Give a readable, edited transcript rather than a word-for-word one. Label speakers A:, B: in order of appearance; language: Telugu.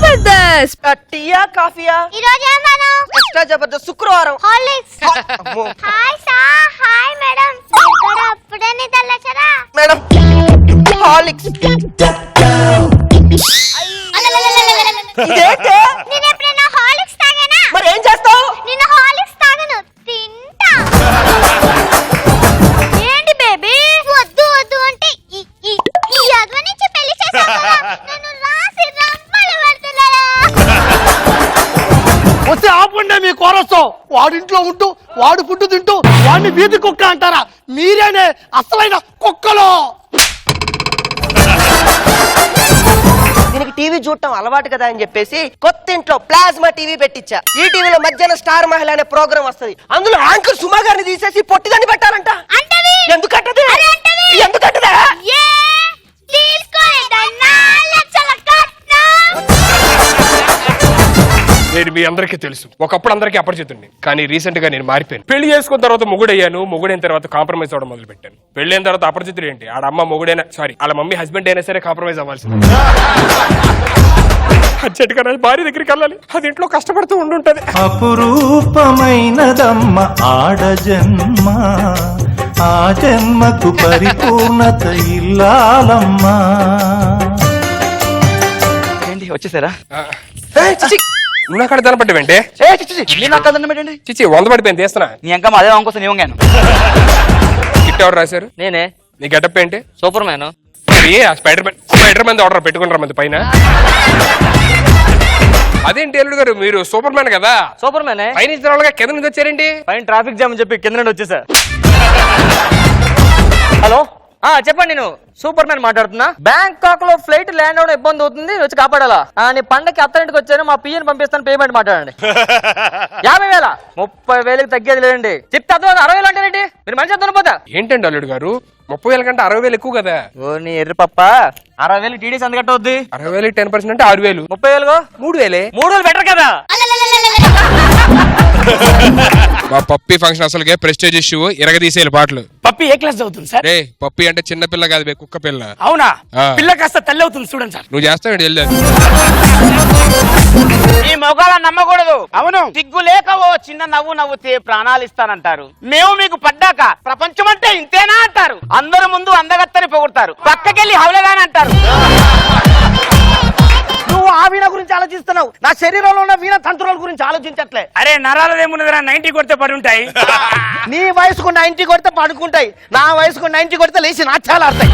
A: జబర్దస్త్.
B: టీయా కాఫీయా?
C: ఈ రోజు ఏమను?
B: ఎక్స్ట్రా జబర్దస్త్ శుక్రవారం.
C: Horlicks. Hi sir. Hi madam. ఇక్కడ అప్పుడే నిద్రలేచారా?
B: Madam Horlicks. ఇదేంటి?
C: నేను ఎప్పుడైనా హార్లిక్స్ తాగానా?
B: మరి ఏం చేస్తావు?
C: నేను హార్లిక్స్ తాగను, తింటా. ఏంటి బేబీ? వద్దు వద్దు అంటే ఈ అద్వ నుంచి పెళ్లి చేసావు కదా, నన్ను రాసి రమ్మలు పెడుతున్నారా?
D: వస్తే ఆపండి మీ కోరస్తో. వాడింట్లో ఉంటూ వాడు ఫుడ్ తింటూ వాడిని వీధి కుక్క అంటారా? మీరేనే అసలైన కుక్కలో.
B: దీనికి టీవీ చూడటం అలవాటు కదా అని చెప్పేసి కొత్త ఇంట్లో ప్లాస్మా టీవీ పెట్టించా. ఈ టీవీలో మధ్యాహ్నం స్టార్ మహిళ అనే ప్రోగ్రామ్ వస్తది. అందులో యాంకర్ సుమా గారిని తీసేసి పొట్టిదాన్ని పెట్టారంట. ఎందుకంటది? ఎందుకంటదా?
E: నేను మీ అందరికీ తెలుసు, ఒకప్పుడు అందరికీ అపరిచితుడిని. కానీ రీసెంట్ గా నేను మారిపోయాను. పెళ్లి చేసుకున్న తర్వాత మొగుడయ్యాను, మొగుడైన తర్వాత కాంప్రమైజ్ అవ్వడం మొదలు పెట్టాను. పెళ్లి అయిన తర్వాత అపరిచితుడు ఏంటి, ఆడ అమ్మ మొగుడైనా సారీ వాళ్ళ మమ్మీ హస్బెండ్ అయినా సరే కాంప్రమైజ్ అవ్వాల్సింది. చెట్టుగా భార్య దగ్గరికి వెళ్ళాలి, అది ఇంట్లో కష్టపడుతూ ఉండుంటది.
F: అపురూపమైనదమ్మ ఆడ జన్మ, ఆ జన్మకు పరిపూర్ణత ఇల్లాలమ్మా.
G: వచ్చేసారా?
E: నువ్వు అక్కడ దనపడ్డావేంటి? చిచ్చి 100 పడిపోయింది తీస్తున్నా.
G: నీ అంకమ్మ అదే వంకోసం నీ వంగాను.
E: కిట్ ఎవరు రాశారు?
G: నేనే.
E: నీ గెటప్ ఏంటి?
G: Super man.
E: Spider man order పెట్టుకుంటారా మంది పైన? అదేంటి అల్లుడు గారు, మీరు సూపర్ మ్యాన్ కదా?
G: సూపర్ మ్యాన్
E: పైన ఇచ్చిన కింద నుంచి వచ్చారేంటి?
G: పైన ట్రాఫిక్ జామ్ అని చెప్పి కింద నుండి వచ్చేసా. హలో చెప్పండి, నేను సూపర్ మ్యాన్ మాట్లాడుతున్నా. బ్యాంకాక్ లో ఫ్లైట్ ల్యాండ్ అవడం ఇబ్బంది అవుతుంది, వచ్చి కాపాడాలా? నీ పండకి అత్తరింటికి వచ్చాను, మా పిఎన్ పంపిస్తాను, పేమెంట్ మాట్లాడండి. 50,000 30,000కి తగ్గేది లేదండి. చెప్తే అర్థం 60,000 అంటారేంటి? మీరు మంచి అర్థం పోతా.
E: ఏంటండి అల్లుడు గారు, 30,000 కంటే 60,000 ఎక్కువ కదా?
G: ఓ నీ ఎర్రి పప్ప, 60,000 టీడీస్ ఎంత కట్టవద్ది?
E: 60,000 10% అంటే 6,000.
G: 30,000
E: 3,000.
G: 3,000 బెటర్ కదా?
E: మా పప్పి ఫంక్షన్ అసలుకే ప్రెస్టేజ్ ఇష్యూ, ఇరగదీసేయాలి పాటలు.
D: పప్పి ఏ క్లాస్ అవుతుంది సార్?
E: రే పప్పి అంటే చిన్న పిల్ల కాదు బే, కుక్క పిల్ల.
D: అవునా? పిల్ల కాస్త తల్లి అవుతుంది చూడండి సార్.
E: నువ్వు చేస్తావు వెళ్ళి.
H: ఈ మొగాళ్ళని నమ్మకూడదు.
D: అవును.
H: సిగ్గు లేక ఓ చిన్న నవ్వు నవ్వుతే ప్రాణాలు ఇస్తానంటారు. మేము మీకు పడ్డాక ప్రపంచం అంటే ఇంతేనా అంటారు. అందరి ముందు అందగత్తని పొగుడతారు, పక్కకెళ్ళి హౌలగాని అంటారు.
D: నువ్వు ఆ వీణ గురించి ఆలోచిస్తున్నావు, నా శరీరంలో ఉన్న వీణ తంత్రుల గురించి ఆలోచించట్లే.
H: అరే నరాలు ఏమున్నదిరా, 90 కొడితే పడి ఉంటాయి.
D: నీ వయసుకు 90 కొడితే పడుకుంటాయి, నా వయసుకు 90 కొడితే లేచి నాట్యాలు ఆడతాయి.